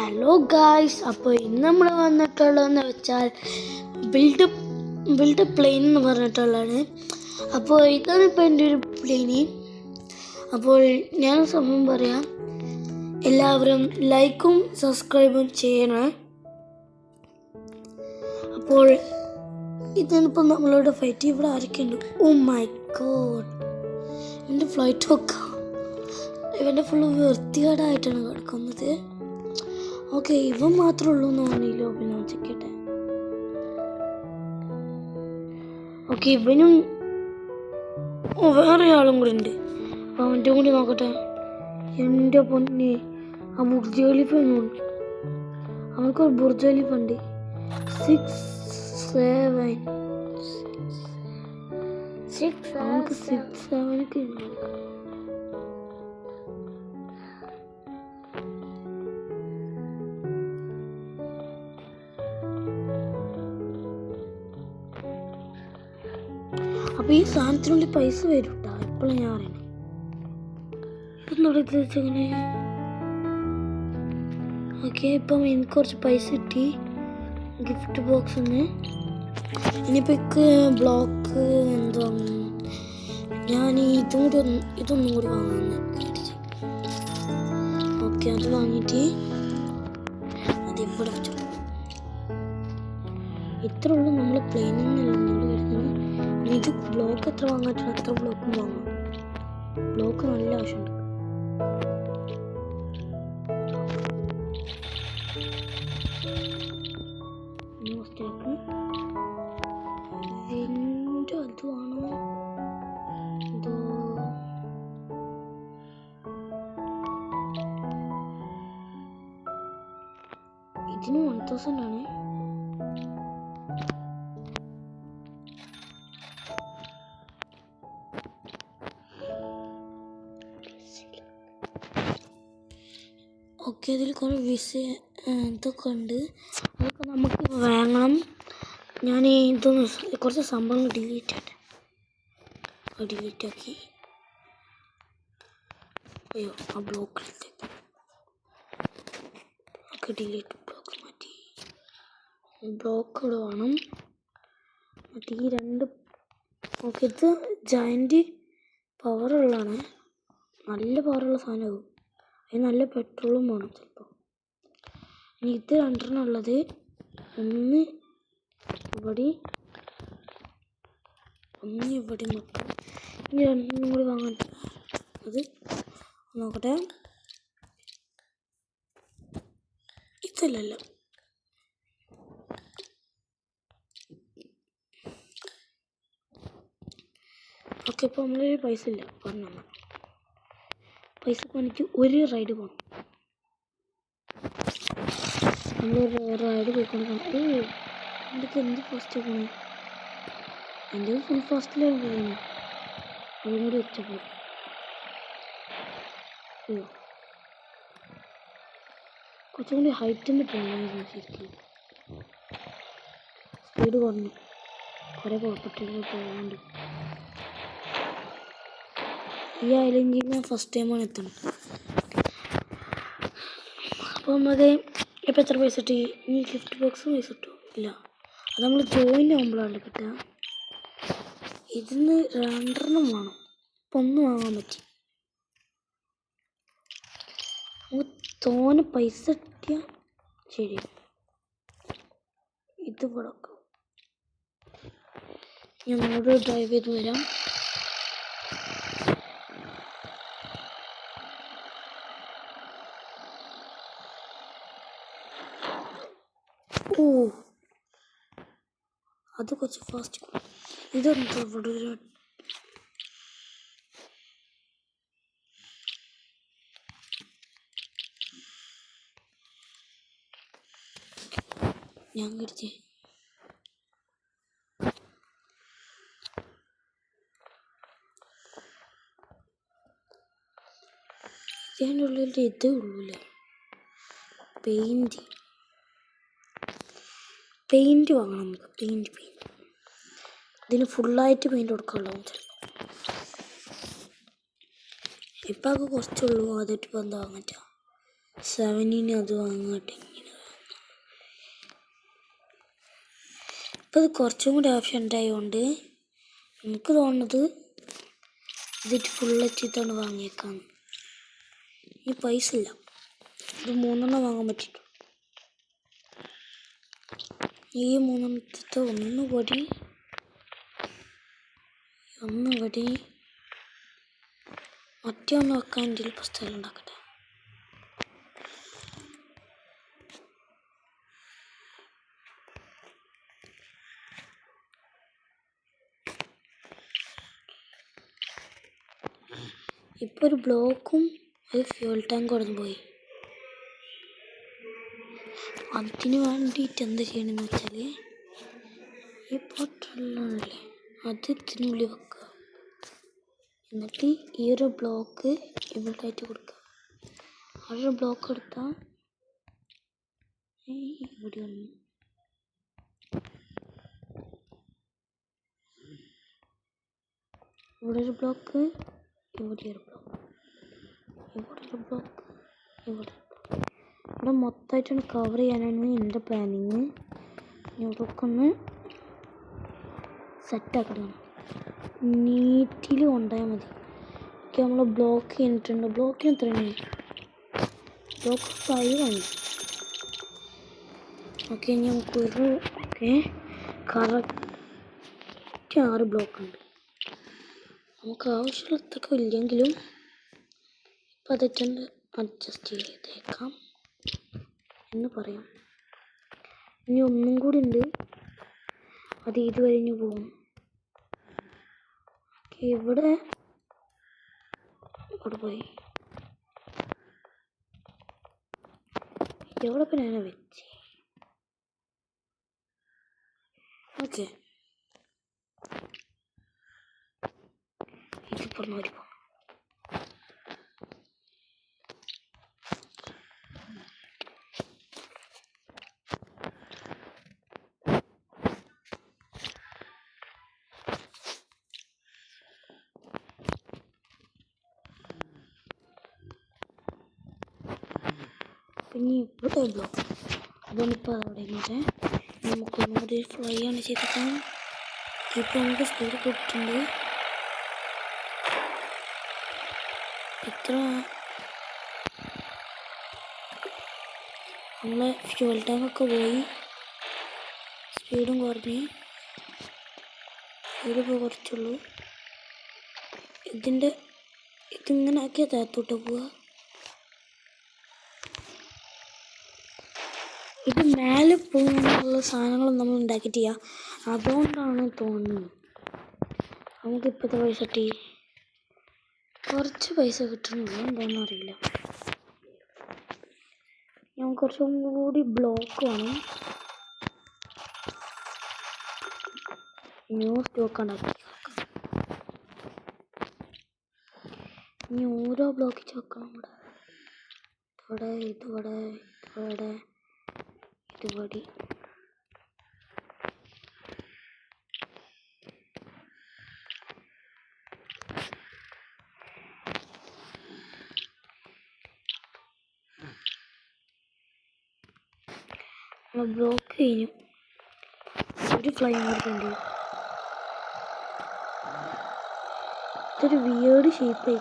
Hello guys, അപ്പോൾ ഇന്ന് നമ്മൾ വന്നിട്ടുള്ളതെന്ന് വെച്ചാൽ ബിൽഡ് പ്ലെയിൻ എന്ന് പറഞ്ഞിട്ടുള്ളതാണ്. അപ്പോൾ ഇതാണ് ഇപ്പോൾ എൻ്റെ ഒരു പ്ലെയിന്. അപ്പോൾ ഞാൻ സംഭവം പറയാം, എല്ലാവരും ലൈക്കും സബ്സ്ക്രൈബും ചെയ്യണേ. അപ്പോൾ ഇതാണിപ്പോൾ നമ്മളോട് ഫൈറ്റ്. ഇവിടെ ആരൊക്കെയുണ്ട്? ഓ മൈ ഗോഡ്, എൻ്റെ ഫ്ലൈറ്റ് ഒക്കെ ഇവൻ്റെ ഫുള്ള് വൃത്തികേടായിട്ടാണ് കിടക്കുന്നത്. ഓക്കെ, ഇവൻ മാത്രമേ ഉള്ളൂ എന്ന് തോന്നിയില്ലോ. പിന്നെ ചെക്കട്ടെ. ഓക്കെ, ഇവനും വേറെ ആളും കൂടി ഉണ്ട്. അപ്പം അവൻ്റെ കൂടി നോക്കട്ടെ. എൻ്റെ പൊന്നെ, ആ ബുർജ് ഖലീഫ ഉണ്ട്. അവനക്കൊരു ബുർജ് ഖലീഫ ഉണ്ട്. 6 7 അവനക്ക് 6 7 ഉണ്ട്. അപ്പോൾ ഈ സാധനത്തിനുള്ളിൽ പൈസ വരും കേട്ടോ. ഇപ്പോഴും ഞാൻ അറിയണേ. ഇതൊന്നും വെച്ചെങ്ങനെ. ഓക്കെ, ഇപ്പം എനിക്ക് കുറച്ച് പൈസ കിട്ടി ഗിഫ്റ്റ് ബോക്സിൽ നിന്ന്. ഇനിയിപ്പോൾ ബ്ലോക്ക് എന്തോ ഞാൻ ഇതൊന്നും കൂടി വാങ്ങാമെന്ന് വിചാരിച്ചു. ഓക്കെ, അത് വാങ്ങിയിട്ട് അത് ഇവിടെ വെച്ചു. ഇത്ര ഉള്ളൂ നമ്മൾ പ്ലെയിനിൽ നിന്നല്ല നമ്മൾ വരുന്നത്. ഇത് ബ്ലോക്ക് എത്ര വാങ്ങാൻ അത്ര ബ്ലോക്കും വാങ്ങാം. ബ്ലോക്ക് നല്ല ആവശ്യമുണ്ട്. അതുവാണോ എന്തോ ഇതിന് 1000 ആണ്. ഓക്കെ, അതിൽ കുറേ ഇതൊക്കെ ഉണ്ട്. അതൊക്കെ നമുക്ക് വാങ്ങണം. ഞാൻ ഇതൊന്ന് കുറച്ച് സംഭവങ്ങൾ ഡിലീറ്റ് ആക്കി. അയ്യോ, ആ ബ്ലോക്ക് ഒക്കെ ഡിലീറ്റ് ബ്ലോക്ക് മാറ്റി. ബ്ലോക്കുകൾ വേണം. മറ്റേ ഈ 2 ഓക്കെ, ഇത് ജയൻറ്റ് പവറുള്ളതാണ്. നല്ല പവറുള്ള സാധനമാകും. അതിന് നല്ല പെട്രോളും വേണം ചിലപ്പോൾ. ഇനി ഇത് 2 ഉള്ളത്. ഒന്ന് ഇവിടെ നോക്കാം. ഇനി 2 കൂടി വാങ്ങാൻ. അത് നോക്കട്ടെ. ഇതല്ലല്ലോ. ഓക്കെ, ഇപ്പോൾ നമ്മളൊരു പൈസ ഇല്ല. പറഞ്ഞാൽ പൈസ എനിക്ക് ഒരു റൈഡ് പോകണം. നമ്മളൊരു റൈഡ് പോയിക്കൊണ്ടിരിക്കണം. എനിക്ക് എന്ത് ഫാസ്റ്റ് പോകണം. എൻ്റെ ഫുൾ ഫാസ്റ്റിലാണ് പോകുന്നത്. അതും കൂടി വെച്ചപ്പോൾ കുറച്ചും കൂടി ഹൈറ്റിൽ പോകണമെന്ന് ശരിക്കും. സ്പീഡ് കുറഞ്ഞു. കുറേ കുഴപ്പമില്ല പോകുന്നുണ്ട്. ഈ ഐലൻഡിൽ ഞാൻ ഫസ്റ്റ് ടൈമാണ് എത്തുന്നത്. അപ്പോൾ നമുക്ക് ഇപ്പം എത്ര പൈസ കിട്ടി? ഈ ഗിഫ്റ്റ് ബോക്സ് പൈസ കിട്ടുമോ? ഇല്ല, അത് നമ്മൾ ജോയിൻ ആകുമ്പോഴാണ് കിട്ടുക. ഇതിന് 2 വേണം. ഇപ്പം 1 വാങ്ങാൻ പറ്റി. നമുക്ക് തോനെ പൈസ കിട്ടിയാൽ ശരി. ഇത് കൊടുക്കാം. ഞാൻ അങ്ങോട്ട് ഡ്രൈവ് ചെയ്ത് വരാം. ഓ, അത് കുറച്ച് ഫാസ്റ്റ്. ഇതെന്താ ഇവിടെ ഞാൻ കരുതി. ഇതിൻ്റെ ഉള്ളിൽ ഇതേ ഉള്ളൂല്ലേ. പെയിൻറ്റ് വാങ്ങണം നമുക്ക്. പെയിൻറ്റ് ഇതിന് ഫുള്ളായിട്ട് പെയിൻറ്റ് കൊടുക്കാനുള്ളൂ ചിലപ്പോൾ. ഇപ്പം അത് കുറച്ചുള്ളൂ. അതിട്ട് ഇപ്പോൾ എന്താ വാങ്ങിച്ചാൽ 7-ന് അത് വാങ്ങട്ടെ. ഇപ്പം അത് കുറച്ചും കൂടി ആവശ്യം ഉണ്ടായതുകൊണ്ട് എനിക്ക് തോന്നുന്നത് ഇതിട്ട് ഫുള്ളെത്തിയിട്ടാണ് വാങ്ങിയേക്കാന്ന്. ഈ പൈസ ഇല്ല, ഇത് 3 വാങ്ങാൻ പറ്റിയിട്ടു. ഈ 3 ഒന്നുകൂടി മറ്റേ ഒന്ന് വെക്കാൻ എൻ്റെ ഇപ്പോൾ സ്ഥലം ഉണ്ടാക്കട്ടെ. ഇപ്പോൾ ഒരു ബ്ലോക്കും ഒരു ഫ്യൂൽ ടാങ്ക് കൊടുന്ന് പോയി. അതിന് വേണ്ടിയിട്ട് എന്താ ചെയ്യണമെന്ന് വെച്ചാൽ ഈ ബോട്ടിലല്ലേ അത് ഇതിനുള്ളിൽ വെക്കുക. എന്നിട്ട് ഈ ഒരു ബ്ലോക്ക് ഇവിടെ ആയിട്ട് കൊടുക്കുക. ആ ഒരു ബ്ലോക്ക് എടുത്താൽ ഇവിടെ വന്നു. ഇവിടെ ഒരു ബ്ലോക്ക്, ഇവിടെ ഒരു ബ്ലോക്ക്, ഇവിടെ ഒരു ബ്ലോക്ക്, ഇവിടെ മൊത്തമായിട്ടാണ് കവർ ചെയ്യാനാണ് എൻ്റെ പ്ലാനിങ്. ഇവിടെയൊക്കെ ഒന്ന് സെറ്റാക്കണം, നീറ്റിൽ കൊണ്ടുപോയാൽ മതി. ഓക്കെ, നമ്മൾ ബ്ലോക്ക് ചെയ്തിട്ടുണ്ട്. ബ്ലോക്കിന് എത്രയാണ്? ബ്ലോക്ക് 5 ആണ്. ഓക്കെ, ഇനി നമുക്കൊരു കറക്റ്റ് 6 ബ്ലോക്ക് ഉണ്ട്. നമുക്ക് ആവശ്യമുള്ളതൊക്കെ ഇല്ലെങ്കിലും ഇപ്പം അതൊക്കെ അഡ്ജസ്റ്റ് ചെയ്തേക്കാം എന്ന് പറയാം. ഇനി ഒന്നും കൂടി ഉണ്ട്, അത് ഇതുവരെ ഇനി പോകും. ഇവിടെ പോയി എവിടെ ഇപ്പം ഞാൻ വെച്ച്. ഓക്കെ, ഇതിപ്പോൾ നോക്കി പോകും. പിന്നെ ഇവിടെ ബ്ലോക്ക് അതുകൊണ്ടിപ്പോൾ അതവിടെ ഇങ്ങോട്ടെ നമുക്ക് ഒന്നുകൂടി ഫ്രൈ ആണ് ചെയ്തേക്കാം. ഇപ്പോൾ നമുക്ക് സ്പീഡ് കൊടുത്തിട്ടുണ്ട്. എത്ര നമ്മളെ ഫ്യൂൽ ടാങ്കൊക്കെ പോയി, സ്പീഡും കുറഞ്ഞ്. സ്പീഡിപ്പോൾ കുറച്ചുള്ളൂ. ഇതിങ്ങനെ ആക്കിയാൽ താത്തോട്ട് പോവുക. ഇത് മേലെ പോകുന്നുള്ള സാധനങ്ങളൊന്നും നമ്മൾ ഉണ്ടാക്കിയിട്ടില്ല, അതുകൊണ്ടാണ് തോന്നുന്നത്. നമുക്കിപ്പോഴത്തെ പൈസ കിട്ടി, കുറച്ച് പൈസ കിട്ടുന്നുള്ളൂ, എന്താണെന്ന് അറിയില്ല. നമുക്ക് കുറച്ചും കൂടി ബ്ലോക്ക് വേണം. ന്യൂ സ്റ്റോക്ക് ഉണ്ടാക്കി ഇനി ഓരോ ബ്ലോക്ക് വെക്കണം. ഇവിടെ ഇതുവിടെ ഇതുപടി ബ്ലോക്ക് കഴിഞ്ഞു. ഒരു ഫ്ലൈ ഉണ്ട്. ഇതൊരു വിയേർഡ് ഷേപ്പായി,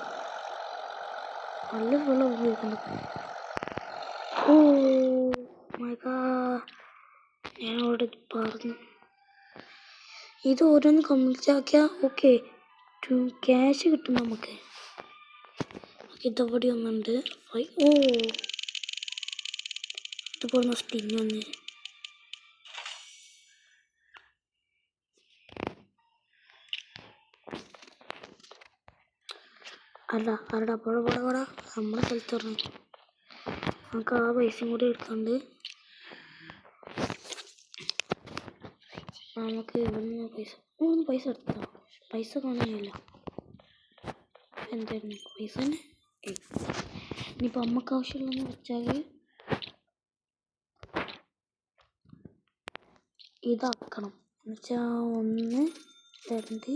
നല്ല വെള്ളം ഉപയോഗിക്കുന്നത്. ഓ മൈ ഗോഡ്, ഞാൻ അവിടെ പറഞ്ഞു. ഇത് ഓരോന്ന് കംപ്ലീറ്റ് ആക്കിയാൽ ഓക്കെ ക്യാഷ് കിട്ടും നമുക്ക്. ഇതവിടെ ഒന്നുണ്ട്. ഓ ഇതുപോലെ സ്പിൻ വന്ന് അല്ല ആരടാ പോടാ നമ്മളെ സ്ഥലത്ത് പറഞ്ഞു. നമുക്ക് ആ പൈസയും കൂടി എടുക്കാണ്ട് നമുക്ക് ഇവിടുന്ന് പൈസ എടുത്തോ. പൈസ കാണാനില്ല, എന്തായിരുന്നു പൈസ തന്നെ. ഇനിയിപ്പോൾ അമ്മക്ക് ആവശ്യമുള്ളതെന്ന് വെച്ചാൽ ഇതാക്കണം. എന്നുവെച്ചാൽ 1 2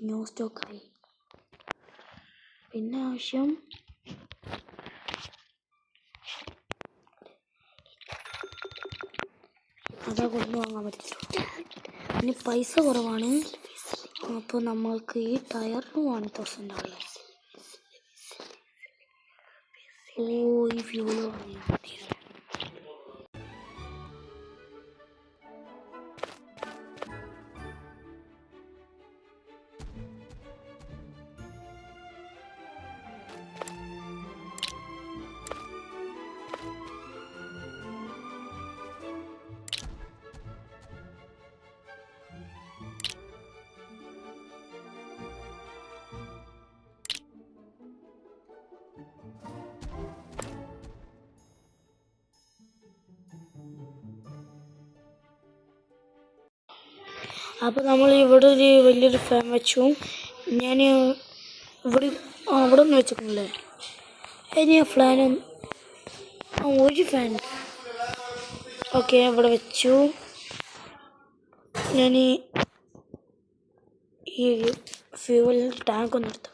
ന്യൂ സ്റ്റോക്കായി. പിന്നെ ആവശ്യം അതാ കൊണ്ട് വാങ്ങാൻ പറ്റില്ല. ഇനി പൈസ കുറവാണ്, അപ്പോൾ നമ്മൾക്ക് ഈ ടയറിന് 1000 ആണല്ലോ. ഓ ഈ ഫ്യൂല് വാങ്ങിയാൽ മതി. അപ്പോൾ നമ്മൾ ഇവിടെ ഒരു വലിയൊരു ഫാൻ വെച്ചു. ഞാൻ ഇവിടെ അവിടെ ഒന്ന് വെച്ചിട്ടില്ലേ, ഇനി ആ ഫാൻ ഒരു ഫാൻ ഓക്കെ ഇവിടെ വെച്ചു. ഞാൻ ഈ ഫ്യൂവൽ ടാങ്ക് ഒന്ന് എടുത്തു.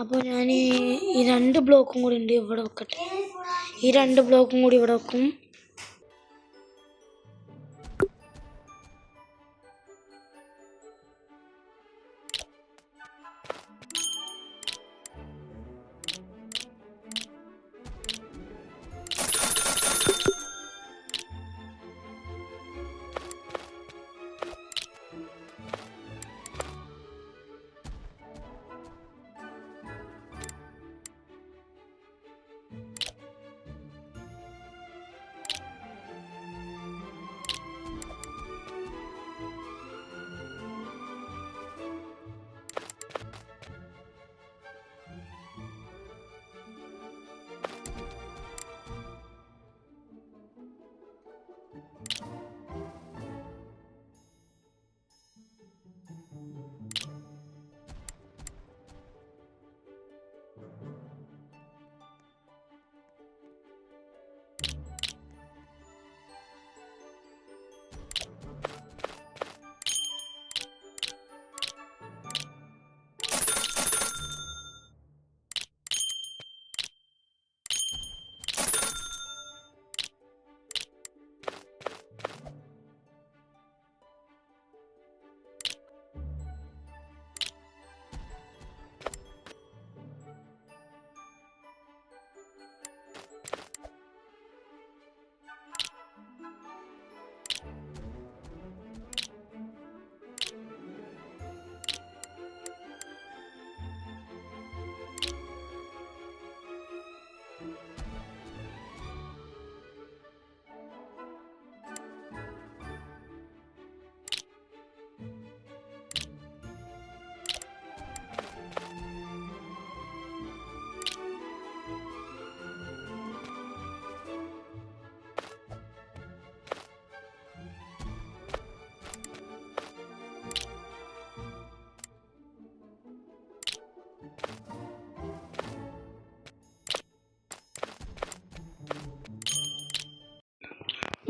അപ്പോൾ ഞാൻ ഈ 2 ബ്ലോക്കും കൂടി ഉണ്ട് ഇവിടെ വെക്കട്ടെ. ഈ 2 ബ്ലോക്കും കൂടി ഇവിടെ വെക്കും.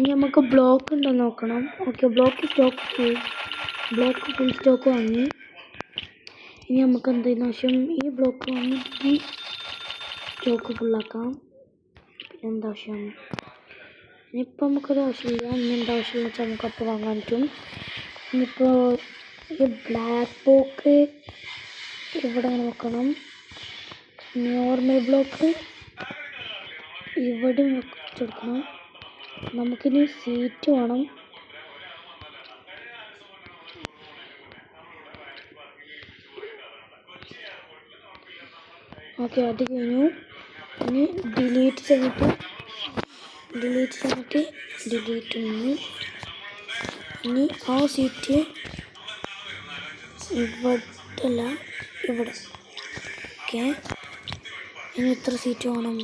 ഇനി നമുക്ക് ബ്ലോക്ക് ഉണ്ടോ നോക്കണം. ഓക്കെ ബ്ലോക്ക് ഫുൾ സ്റ്റോക്ക് വാങ്ങി. ഇനി നമുക്ക് എന്തെങ്കിലും ആവശ്യം ഈ ബ്ലോക്ക് വന്നിട്ട് സ്റ്റോക്ക് ഫുള്ളാക്കാം. പിന്നെ എന്താവശ്യം ഇനിയിപ്പോൾ നമുക്കൊരു ആവശ്യമില്ല. ഇനി എന്താവശ്യമെന്ന് വെച്ചാൽ നമുക്ക് അപ്പോൾ വാങ്ങാൻ പറ്റും. ഇനിയിപ്പോൾ ഈ ബ്ലാക്ക് ബ്ലോക്ക് ഇവിടെ നോക്കണം. നോർമൽ ബ്ലോക്ക് ഇവിടെ വെച്ചെടുക്കണം. നമുക്കിനി സീറ്റ് വേണം. ഓക്കെ, അത് കഴിഞ്ഞു. ഇനി ഡിലീറ്റ് ചെയ്തിട്ട് ഡിലീറ്റ് ഒന്ന്. ഇനി ആ സീറ്റ് ഇവിടെയല്ല, ഇവിടെ. ഓക്കെ, ഇനി ഇത്ര സീറ്റ് വേണം.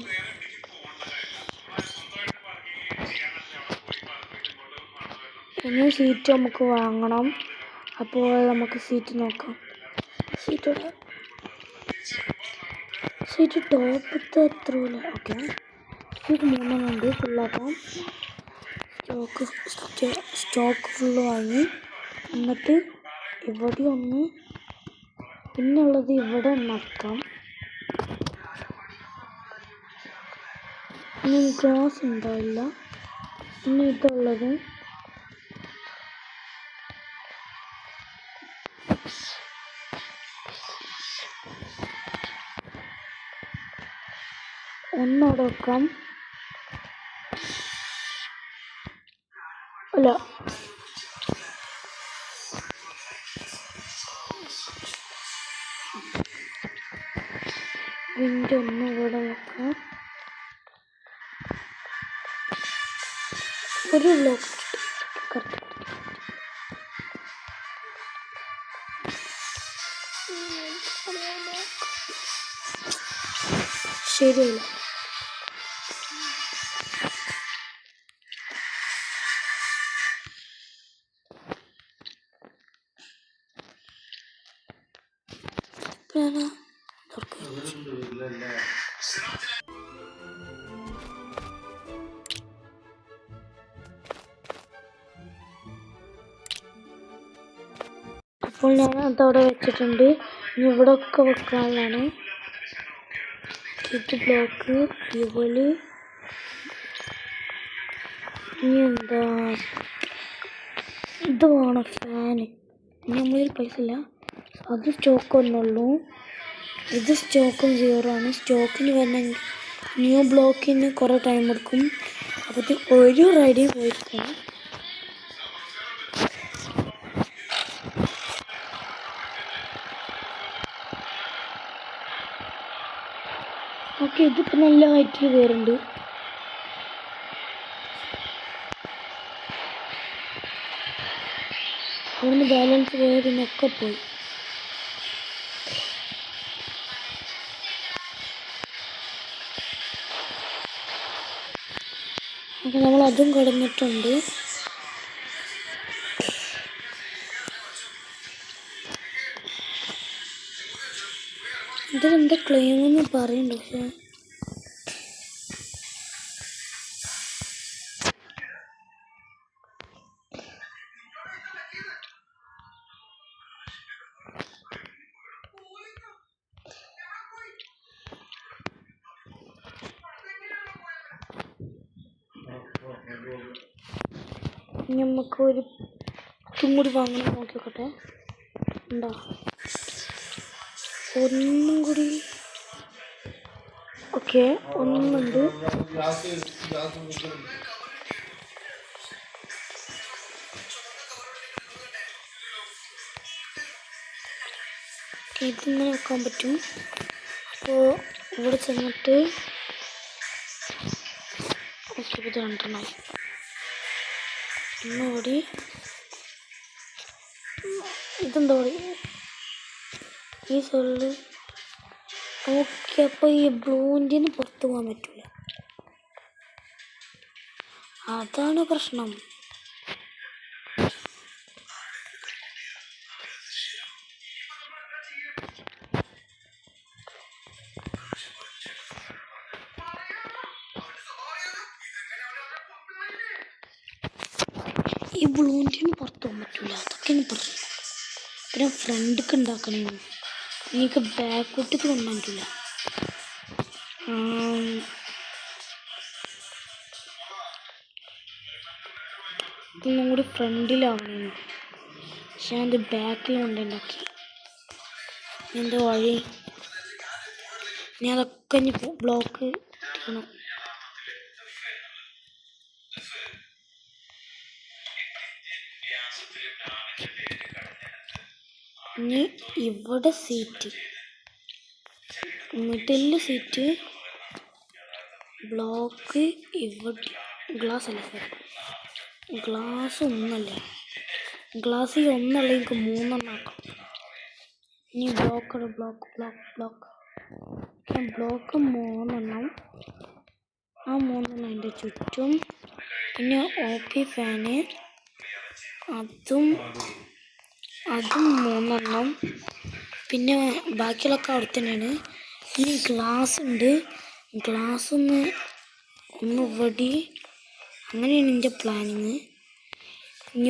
ഇനി സീറ്റ് നമുക്ക് വാങ്ങണം. അപ്പോൾ നമുക്ക് സീറ്റ് നോക്കാം. സീറ്റ് ടോപ്പത്തെ എത്രയില്ല. ഓക്കെ, സീറ്റ് 3 ഉണ്ട്. ഫുള്ളാക്കാം. സ്റ്റോക്ക് ഫുള്ള് വാങ്ങി. എന്നിട്ട് ഇവിടെ ഒന്ന്, പിന്നുള്ളത് ഇവിടെ ഒന്നാക്കാം. ഇനി ഗ്ലാസ് ഉണ്ടാവില്ല. ഇനി ഇതുള്ളത് ഒന്നവിടെ വെക്കാം. അല്ല, വിൻഡോ ഒന്ന് ഇവിടെ വെക്കാം. ഒരു ബ്ലോക്ക് കറക്റ്റ്. ശരിയല്ല. അപ്പോൾ ഞാൻ അതവിടെ വെച്ചിട്ടുണ്ട്. ഇനി ഇവിടെ ഒക്കെ വെക്കാനുള്ളതാണ്. ഇത് ബ്ലോക്ക് ഇവള്. ഇനി എന്താ ഇത് വേണം, ഫാന്. ഇനി നമ്മളൊരു പൈസ ഇല്ല, അത് സ്റ്റോക്ക് ഒന്നുള്ളൂ. ഇത് സ്റ്റോക്കും 0 ആണ്. സ്റ്റോക്കിന് വരണമെങ്കിൽ ന്യൂ ബ്ലോക്കിന് കുറേ ടൈം എടുക്കും. അപ്പോൾ ഒരു റൈഡിൽ പോയിരിക്കണം. ഓക്കെ, ഇതിപ്പോൾ നല്ല ഹൈറ്റിൽ കയറുന്നുണ്ട്. അവിടുന്ന് ബാലൻസ് കയറിനൊക്കെ പോയി. അപ്പോൾ നമ്മൾ അതും കടന്നിട്ടുണ്ട്. ഇതിലെന്താ ക്ലെയിമെന്ന് പറയുന്നുണ്ട്. പക്ഷേ നമുക്ക് ഒരു ഇതും കൂടി വാങ്ങണം. നോക്കിക്കോട്ടെ, ഉണ്ടോ? ഒന്നും കൂടി. ഓക്കെ, ഒന്നുണ്ട്. ഇതിങ്ങനെ വെക്കാൻ പറ്റും. അപ്പോൾ ഇവിടെ ചെന്നിട്ട് ഓക്കെ, ഇത് 2 ഒന്നുകൂടി. ഇതെന്താ പറയുക, ഈ സൈഡിൽ. ഓക്കെ, അപ്പോൾ ഈ ബ്ലൂവിൻ്റെ പുറത്ത് പോകാൻ പറ്റില്ല. അതാണ് പ്രശ്നം. ഈ ബ്ലൂവിൻ്റെ പുറത്ത് പോകാൻ പറ്റില്ല. അതൊക്കെയാണ് പ്രശ്നം. പിന്നെ ഫ്രണ്ടൊക്കെ ഉണ്ടാക്കണേ. എനിക്ക് ബാക്കോട്ട് കൊണ്ടില്ല. ഒന്നും കൂടി ഫ്രണ്ടിലാവണേ. പക്ഷെ അത് ബാക്കിൽ കൊണ്ടുണ്ടാക്കി. എന്താ വഴി? ഇനി അതൊക്കെ ഇനി ബ്ലോക്ക് ഇടണം. ഇനി ഇവിടെ സീറ്റ്, മിഡില് സീറ്റ്, ബ്ലോക്ക് ഇവിടെ. ഗ്ലാസ് അല്ല സാർ, ഗ്ലാസ് ഒന്നല്ല. ഗ്ലാസ് ഈ ഒന്നല്ല, എനിക്ക് 3 ആക്കണം. ഇനി block block block block block 3 ആ 3 അതിൻ്റെ ചുറ്റും. പിന്നെ OP ഫാന്, അതും 3. പിന്നെ ബാക്കിയുള്ളൊക്കെ അവിടെ തന്നെയാണ്. ഇനി ഗ്ലാസ് ഉണ്ട്, ഗ്ലാസ് ഒന്ന് ഇവിടെ. അങ്ങനെയാണ് എൻ്റെ പ്ലാനിങ്. ഇനി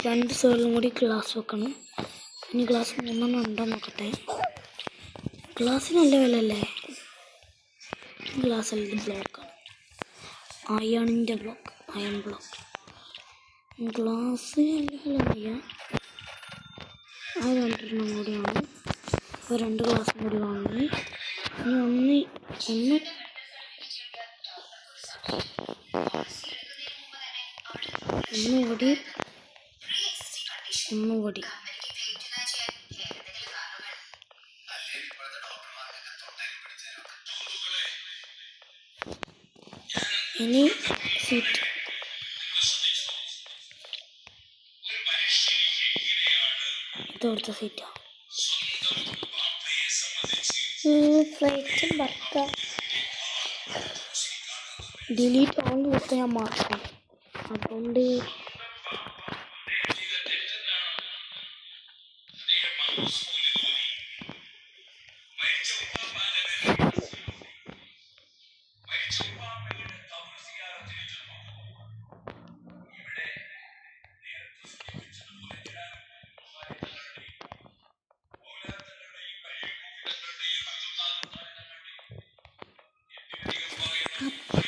2 സൈഡിലും കൂടി ഗ്ലാസ് വെക്കണം. ഇനി ഗ്ലാസ് 3 ഉണ്ടോ നോക്കട്ടെ. ഗ്ലാസ്സിന് നല്ല വില അല്ലേ? ഗ്ലാസ് അല്ല, ഇത് ബ്ലോക്കാണ്. അയണിൻ്റെ ബ്ലോക്ക്, അയൺ ബ്ലോക്ക്. ഗ്ലാസ് നല്ല വില. ആ 2 കൂടിയാണ്. അപ്പോൾ 2 ഗ്ലാസും കൂടി വാങ്ങി. ഇനി ഒന്നുകൂടി ഇനി സീറ്റ്. ഇതോടുത്ത സീറ്റാ. ഫ്ലൈറ്റും വർക്കാം. ഡിലീറ്റ് ഓൺ കൊടുത്ത് ഞാൻ മാറ്റാം. അതുകൊണ്ട്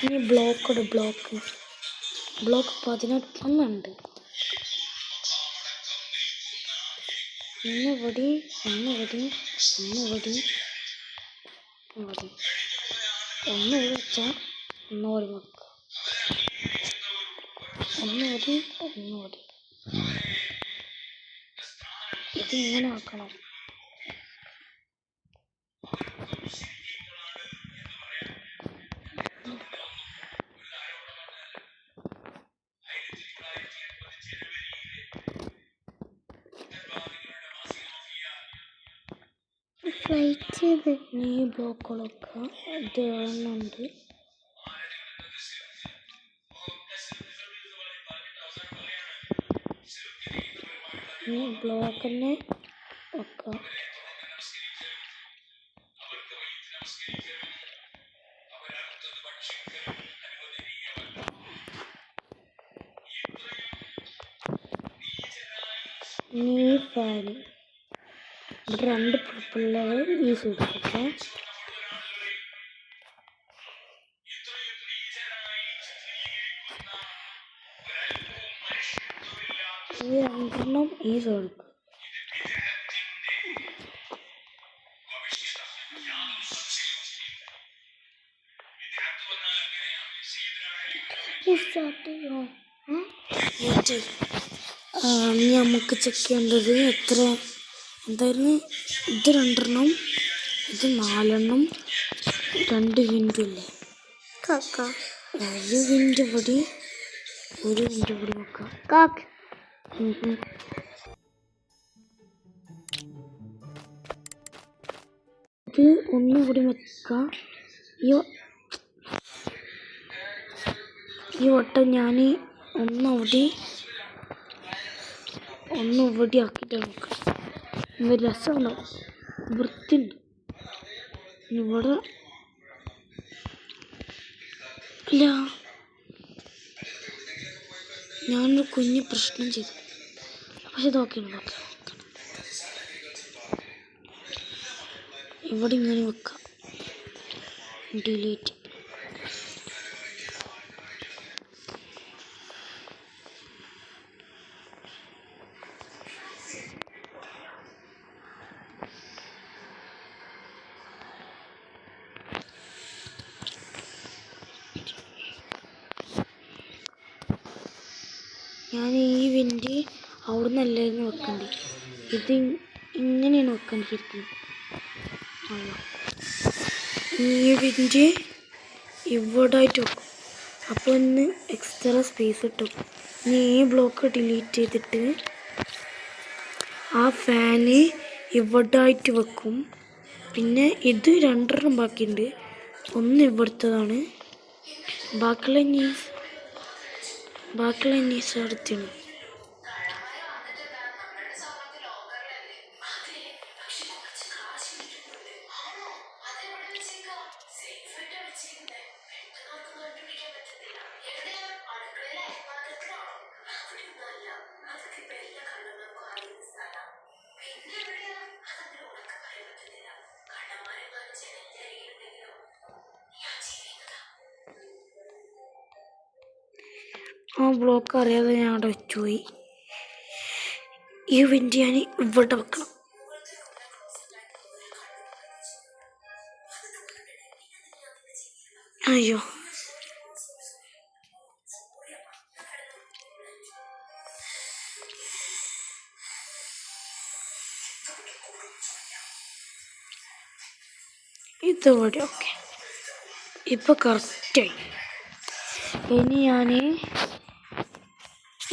ഇനി ബ്ലോക്ക് 18 ഉണ്ട്. ഒന്നുകൂടി വെച്ചാൽ ഒന്നുകൂടി നോക്കുക. ഒന്നുകൂടി ഇത് ഇങ്ങനെ ആക്കണം. ഫ്ലൈറ്റ് ഈ ബ്ലോക്കുകളൊക്കെ ഇത് എഴുതുന്നുണ്ട്. ഈ ബ്ലോക്കിനെ ഒക്കെ നീ ഫാന് ഇവിടെ 2 പിള്ളേർ ഈ സൂക്ഷിക്കെ. ഈ 2 ഈ സൈഡ്. ഇനി നമുക്ക് ചെക്ക് ചെയ്യേണ്ടത് എത്ര എന്തായിരുന്നു. ഇത് 2, ഇത് 4, 2 വിൻഡോ അല്ലേ കാക്ക. 1 വിൻഡോ ഇവിടെ, 1 വിൻഡോ ഇവിടെ വെക്കാം കാക്ക. ഇത് ഒന്നുകൂടി വെക്കാം. ഈ വട്ടം ഞാൻ ഒന്നുകൂടി ആക്കിയിട്ട് നോക്കാം. രസമുണ്ടാവും, വൃത്തിയുണ്ട്. ഇവിടെ ഇല്ല, ഞാനൊരു കുഞ്ഞ് പ്രശ്നം ചെയ്തു. പക്ഷെ ഇതൊക്കെയാണ്. ഇവിടെ ഇങ്ങനെ വെക്കാം. ഡിലീറ്റ്. ഞാൻ ഈ വിൻഡ് അവിടെ നിന്നല്ലായിരുന്നു വെക്കണ്ടേ, ഇത് ഇങ്ങനെയാണ് വെക്കേണ്ടിയിരിക്കുന്നത്. ഈ വിൻഡ് ഇവിടെ ആയിട്ട് വെക്കും. അപ്പോൾ ഇന്ന് എക്സ്ട്രാ സ്പേസ് കിട്ടും. ഇനി ഈ ബ്ലോക്ക് ഡിലീറ്റ് ചെയ്തിട്ട് ആ ഫാന് ഇവിടെ ആയിട്ട് വെക്കും. പിന്നെ ഇത് 2 ബാക്കിയുണ്ട്. ഒന്ന് ഇവിടുത്തതാണ്, ബാക്കിയുള്ള നീസ് അടുത്താണ്. ആ ബ്ലോക്ക് അറിയാതെ ഞാൻ അവിടെ വെച്ചുപോയി. ഈ വിൻഡ് ഞാൻ ഇവിടെ വെക്കണം. അയ്യോ, ഇതോടെ ഓക്കെ. ഇപ്പോൾ കറക്റ്റായി. ഇനി ഞാൻ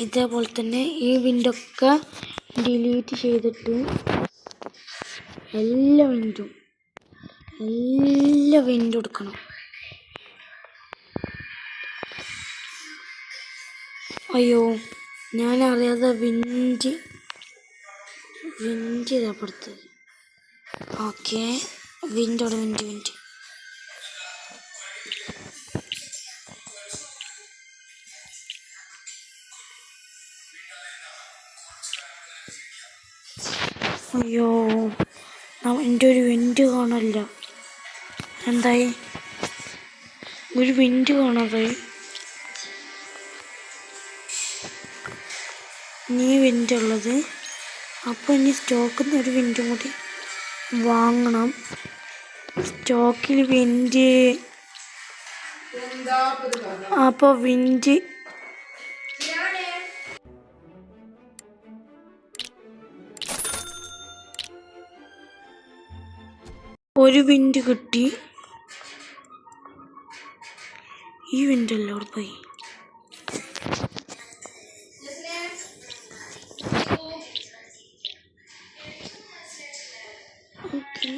ഇതേപോലെ തന്നെ ഈ വിൻഡൊക്കെ ഡിലീറ്റ് ചെയ്തിട്ട് എല്ലാ വിൻഡും എടുക്കണം. അയ്യോ, ഞാൻ അറിയാതെ വിൻഡ് ഇതപ്പെടുത്തത്. ഓക്കെ, വിൻഡ് അയ്യോ, എൻ്റെ ഒരു വിൻഡ് കാണില്ല. എന്തായി? ഒരു വിൻഡ് കാണാതായി. ഇനി വിൻഡ് ഉള്ളത്. അപ്പോൾ ഇനി സ്റ്റോക്കിൽ നിന്ന് ഒരു വിൻഡും കൂടി വാങ്ങണം. സ്റ്റോക്കിൽ വിൻഡ്, അപ്പോൾ വിൻഡ് ഒരു വിൻഡ് കിട്ടി. ഈ വിൻഡല്ല അവിടെ പോയി. ഓക്കെ,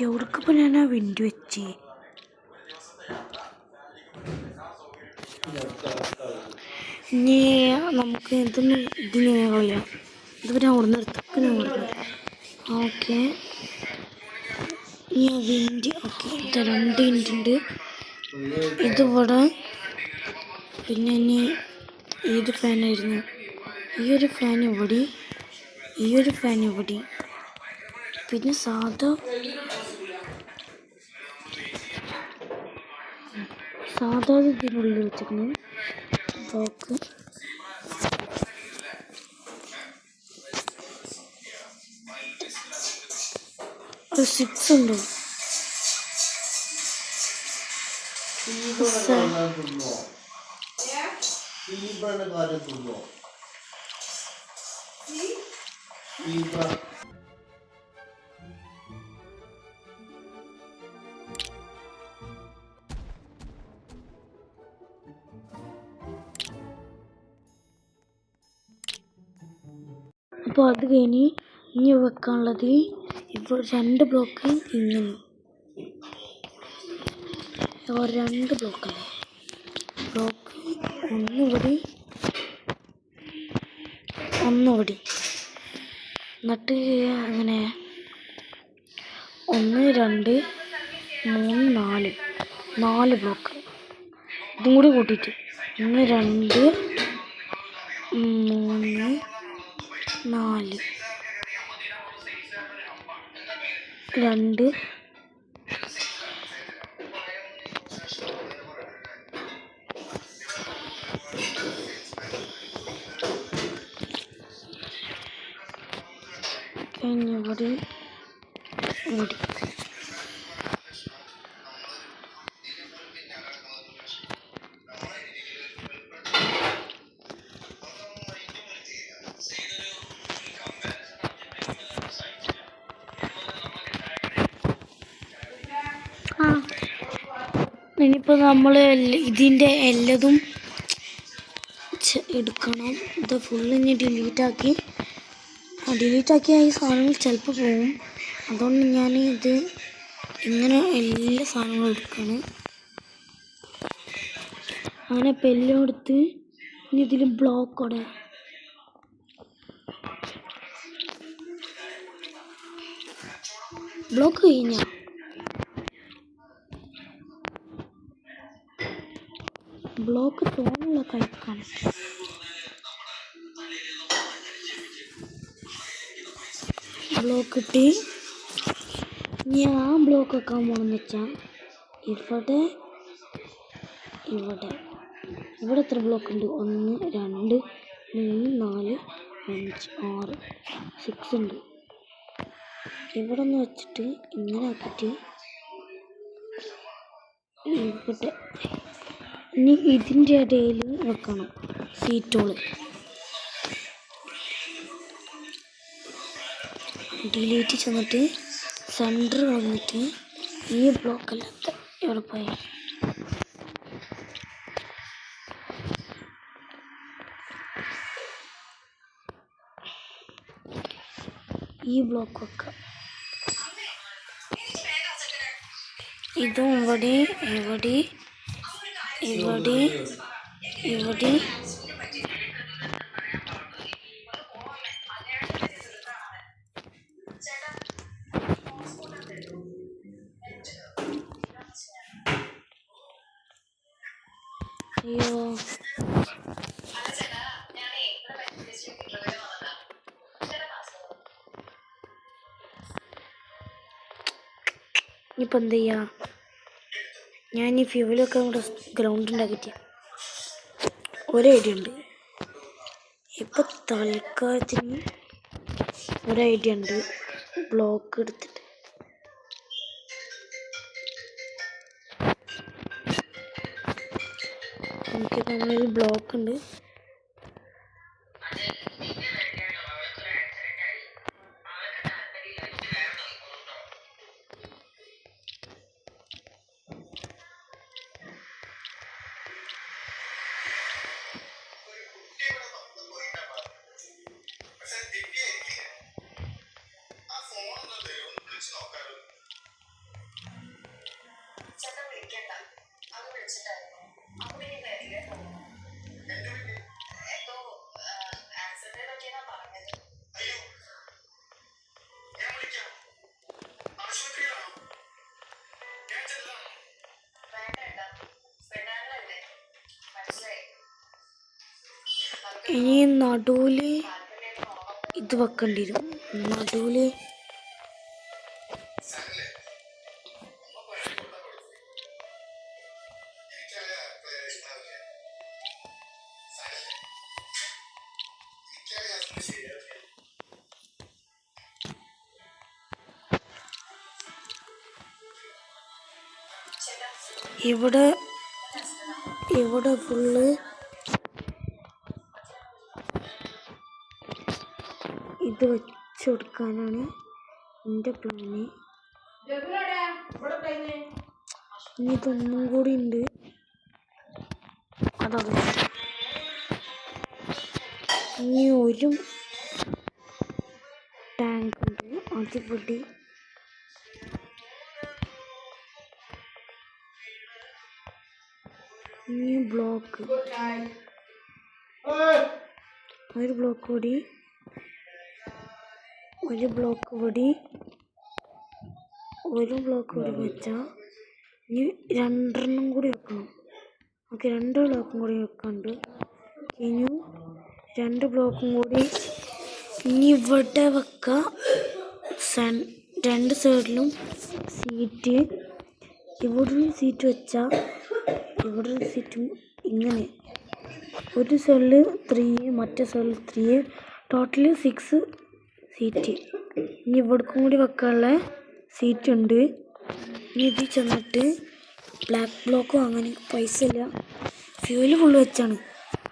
എവിടേക്കിപ്പോൾ ഞാൻ ആ വിൻഡ് വെച്ച്. ഇനി നമുക്ക് ഇതിങ്ങനെ കളയാം. ഇതിപ്പോൾ ഞാൻ അവിടെ നിന്ന് എടുത്തൊക്കെ ഓക്കെ. ഈ വിൻഡ് ഓക്കെ, ഇത് 2 വിൻഡുണ്ട്. ഇതിവിടെ. പിന്നെ ഇനി ഏത് ഫാനായിരുന്നു? ഈ ഒരു ഫാൻ ഇവിടെ, ഈ ഒരു ഫാൻ ഇവിടെ. പിന്നെ സാധാ ഇതിനുള്ളിൽ വെച്ചിരിക്കുന്നു ബ്ലോക്ക്. ഒരു 6 ഉണ്ടോ? അപ്പോൾ അത് കഴിഞ്ഞ് ഇനി വെക്കാനുള്ളത് ഇപ്പോൾ 2 ബ്ലോക്ക് ഇങ്ങനെ 2 ബ്ലോക്കല്ലേ, ബ്ലോക്ക് ഒന്നുകൂടി എന്നിട്ട് അങ്ങനെ 1 2 3 4 ബ്ലോക്ക് ഇതും കൂടി കൂട്ടിയിട്ട് 1 2 3 4 2 ഇവിടെ മൂടി. ഇനിയിപ്പോൾ നമ്മൾ ഇതിൻ്റെ എല്ലതും എടുക്കണം. ഇത് ഫുള്ള് ഇനി ഡിലീറ്റാക്കി ഈ സാധനങ്ങൾ ചിലപ്പോൾ പോകും. അതുകൊണ്ട് ഞാൻ ഇത് ഇങ്ങനെ എല്ലാ സാധനങ്ങളും എടുക്കണം. അങ്ങനെ ഇപ്പം എല്ലാം എടുത്ത് ഇനി ഇതിൽ ബ്ലോക്ക് കഴിഞ്ഞ ബ്ലോക്ക് തോന്നുള്ള കഴിക്കാം. ബ്ലോക്ക് ഇട്ട് ഞാൻ ബ്ലോക്ക് വെക്കാൻ പോകണമെന്ന് വെച്ചാൽ ഇവിടെ എത്ര ബ്ലോക്ക് ഉണ്ട്? 1 2 3 4 5 6 6 ഉണ്ട്. ഇവിടെ ഒന്ന് വെച്ചിട്ട് ഇങ്ങനെ ആക്കിയിട്ട് ഇവിടെ ഇനി ഇതിൻ്റെ ഇടയിൽ വെക്കണം സീറ്റോള്. ഡിലീറ്റ് ചെന്നിട്ട് സെൻറ്റർ വന്നിട്ട് ഈ ബ്ലോക്കല്ലാത്ത ഇവിടെ പോയി ഈ ബ്ലോക്ക് വെക്കാം. ഇതും ഇവിടെ അയ്യോ ഇനിയിപ്പോൾ എന്ത് ചെയ്യാ? ഞാൻ ഈ ഫ്യൂവലൊക്കെ നമ്മുടെ ഗ്രൗണ്ട് ഉണ്ടാക്കിയിട്ട് ഒരു ഐഡിയ ഉണ്ട്. ഇപ്പം തൽക്കാലത്തിന് ഒരു ഐഡിയ ഉണ്ട്. ബ്ലോക്ക് എടുത്തിട്ട് എനിക്കിപ്പോൾ നമ്മളൊരു ബ്ലോക്ക് ഉണ്ട്. ഇനി നടുവിൽ ഇത് വെക്കേണ്ടി വരും. നടുവിൽ ഇവിടെ ഫുള്ള് ഇത് വെച്ച് കൊടുക്കാനാണ് എൻ്റെ പ്ലാന്. ഇനി ഇതൊന്നും കൂടി ഉണ്ട്. അതാണ് ഇനി ഒരു ടാങ്ക് അടിപൊളി. ഇനി ബ്ലോക്ക് ഒരു ബ്ലോക്ക് കൂടി വെച്ചാൽ ഇനി 2 കൂടി വെക്കണം. ഓക്കെ, 2 ബ്ലോക്കും കൂടി വെക്കാണ്ട് ഇനി 2 ബ്ലോക്കും കൂടി ഇനി ഇവിടെ വെക്കാം. 2 സൈഡിലും സീറ്റ്. ഇവിടെ ഒരു സീറ്റ് വെച്ചാൽ ഇവിടെ ഒരു സീറ്റും ഇങ്ങനെ ഒരു സൈഡിൽ 3 മറ്റേ സൈഡിൽ 3 ടോട്ടല് 6 സീറ്റ്. ഇനി ഇവിടേക്കും കൂടി വെക്കാനുള്ള സീറ്റ് ഉണ്ട്. ഇനി ഇതിൽ ചെന്നിട്ട് ബ്ലാക്ക് ബ്ലോക്ക് വാങ്ങാൻ പൈസ ഇല്ല, ഫ്യൂല് ഫുള്ള് വെച്ചാണ്.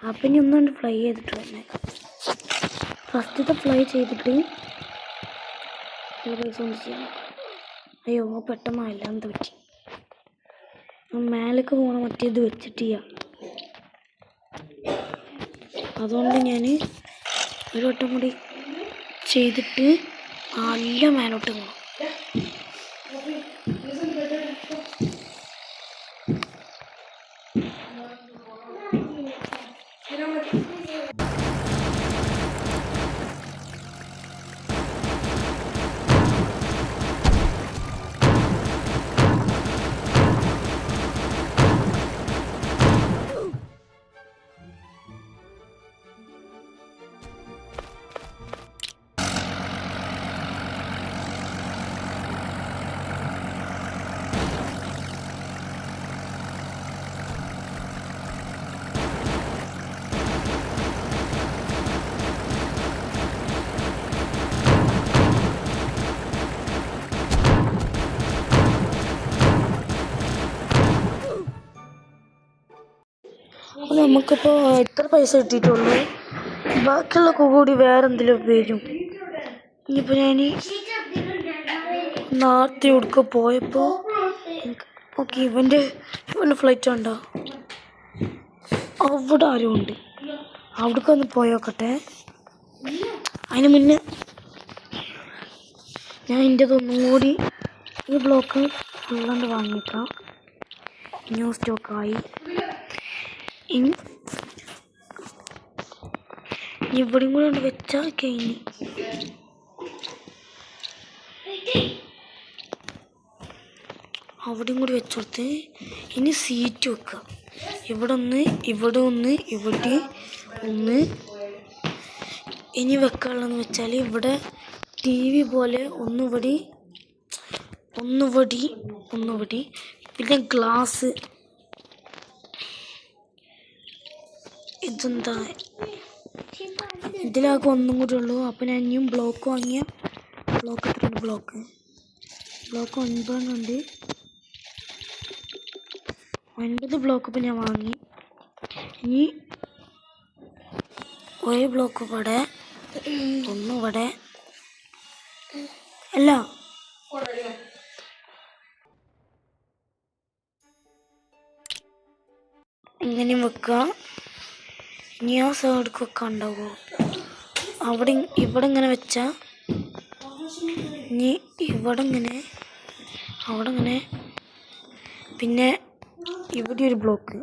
അപ്പം ഇനി ഒന്നുകൊണ്ട് ഫ്ലൈ ചെയ്തിട്ട് തന്നെ ഫസ്റ്റത്തെ ഫ്ലൈ ചെയ്തിട്ട് പൈസ കൊണ്ട് ചെയ്യാം. അയ്യോ പെട്ടെന്നായില്ല, എന്താ പറ്റി? മേലേക്ക് പോകണ മറ്റേത് വെച്ചിട്ട് ചെയ്യാം. അതുകൊണ്ട് ഞാൻ ഒരു വട്ടം കൂടി ചെയ്തിട്ട് നല്ല മേലോട്ട് പോകണം. അപ്പോൾ നമുക്കിപ്പോൾ എത്ര പൈസ കിട്ടിയിട്ടുള്ളൂ, ബാക്കിയുള്ള കൂടി വേറെ എന്തെങ്കിലും വരും. ഇനിയിപ്പോൾ ഞാൻ നേരത്തെ ഇവിടേക്ക് പോയപ്പോൾ ഓക്കെ ഇവൻ്റെ ഫ്ലൈറ്റ് ഉണ്ടോ, അവിടെ ആരും ഉണ്ട്, അവിടേക്ക് ഒന്ന് പോയോക്കട്ടെ. അതിന് മുന്നേ ഞാൻ എൻ്റെതൊന്നും കൂടി ഈ ബ്ലോക്ക് ഫുള്ളാണ്ട് വാങ്ങിയേക്കാം. ന്യൂ സ്റ്റോക്കായി. ഇനി ഇവിടെയും കൂടെ കൊണ്ട് വെച്ചാൽ കഴിഞ്ഞ്. അവിടെയും കൂടി വെച്ചോടുത്ത് ഇനി സീറ്റ് വെക്കുക. ഇവിടെ ഒന്ന്, ഇവിടെ ഒന്ന്, ഇവിടെ ഒന്ന്. ഇനി വെക്കാനുള്ളതെന്ന് വെച്ചാൽ ഇവിടെ TV പോലെ ഒന്നുപടി പിന്നെ ഗ്ലാസ്. ഇതെന്താ ഇതിലാകെ ഒന്നും കൂടി ഉള്ളൂ. അപ്പം ഞാൻ ഇനിയും ബ്ലോക്ക് വാങ്ങിയ ബ്ലോക്ക് എത്രയുണ്ട്? ബ്ലോക്ക് 9 ഉണ്ട്. 9 ബ്ലോക്ക് ഇപ്പം ഞാൻ വാങ്ങി. ഇനി ഒരു ബ്ലോക്ക് ഇവിടെ, ഒന്ന് ഇവിടെ അല്ല ഇങ്ങനെ വെക്കാം. ഇനി ആ സൈഡിലേക്ക് വെക്കാൻ ഉണ്ടാവുമോ? ഇവിടെ ഇങ്ങനെ വെച്ചാൽ ഇനി ഇവിടെ ഇങ്ങനെ, അവിടെ ഇങ്ങനെ, പിന്നെ ഇവിടെ ഒരു ബ്ലോക്ക്.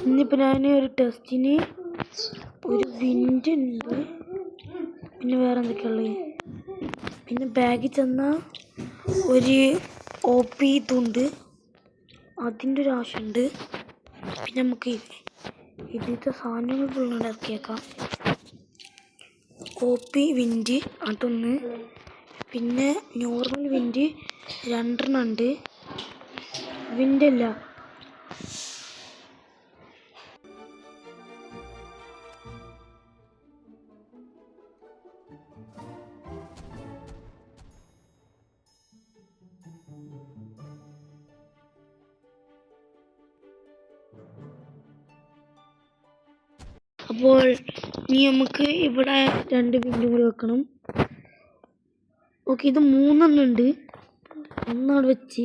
ഇന്നിപ്പോൾ ഞാൻ ഒരു ടെസ്റ്റിന് ഒരു വിൻഡ് ഉണ്ട്, പിന്നെ വേറെ എന്തൊക്കെയുള്ളത്, പിന്നെ ബാഗിൽ ചെന്നാൽ ഒരു OP ഇതുണ്ട്, അതിൻ്റെ ഒരു ആവശ്യമുണ്ട്. പിന്നെ നമുക്ക് ഇതിലത്തെ സാധനങ്ങൾ ഫുള്ളാണ് ഇറക്കിയേക്കാം. OP വിൻഡ് അതൊന്ന്, പിന്നെ നോർമൽ വിൻഡ് 2 ഉണ്ട്. വിൻഡല്ല അപ്പോൾ ഇനി നമുക്ക് ഇവിടെ 2 വിൻഡും കൂടി വെക്കണം. ഓക്കെ, ഇത് 3 ഉണ്ട്. ഒന്നവിടെ വെച്ച്,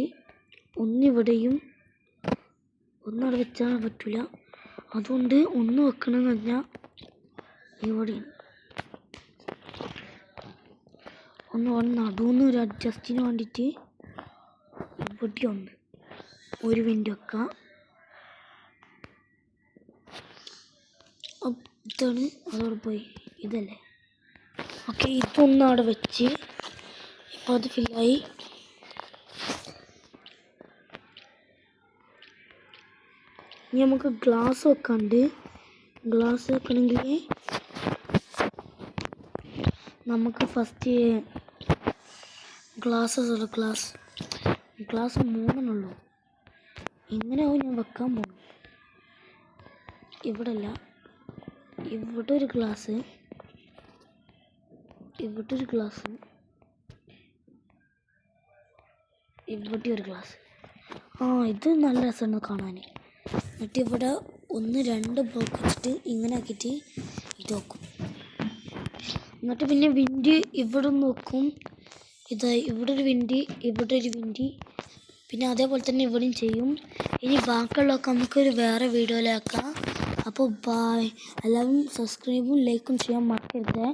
ഒന്നിവിടെയും, ഒന്നവിടെ വെച്ചാൽ പറ്റില്ല. അതുകൊണ്ട് ഒന്ന് വെക്കണമെന്ന് പറഞ്ഞാൽ ഇവിടെയും. ഒന്ന് നടുന്ന് ഒരു അഡ്ജസ്റ്റിന് വേണ്ടിയിട്ട് ഇവിടെ ഒന്ന് ഒരു വിൻഡോ വെക്കാം. ഇതാണ് അതോടെ പോയി ഇതല്ലേ. ഓക്കെ, ഇതൊന്നും അവിടെ വെച്ച് ഇപ്പോൾ അത് ഫില്ലായി. ഇനി നമുക്ക് ഗ്ലാസ് വെക്കാണ്ട്. ഗ്ലാസ് വെക്കണമെങ്കിൽ നമുക്ക് ഫസ്റ്റ് ഗ്ലാസ് 3 ഇങ്ങനെയാവും ഞാൻ വെക്കാൻ പോകും. ഇവിടെ അല്ല, ഇവിടെ ഒരു ഗ്ലാസ്, ഇവിടെ ഒരു ഗ്ലാസ്, ഇവിടെ ഒരു ഗ്ലാസ്. ഇത് നല്ല രസമാണ് കാണാൻ. എന്നിട്ട് ഇവിടെ 1-2 ബ്ലോക്ക് വെച്ചിട്ട് ഇങ്ങനെ ആക്കിയിട്ട് ഇത് വെക്കും. എന്നിട്ട് പിന്നെ വിൻഡ് ഇവിടെ നോക്കും. ഇവിടെ ഒരു വിൻഡ്, ഇവിടെ ഒരു വിൻഡ്, പിന്നെ അതേപോലെ തന്നെ ഇവിടെയും ചെയ്യും. ഇനി ബാക്കിയുള്ളതൊക്കെ നമുക്കൊരു വേറെ വീഡിയോയിലാക്കാം. അപ്പോൾ ബായ്. എല്ലാവരും സബ്സ്ക്രൈബും ലൈക്കും ചെയ്യാൻ മറക്കരുത്.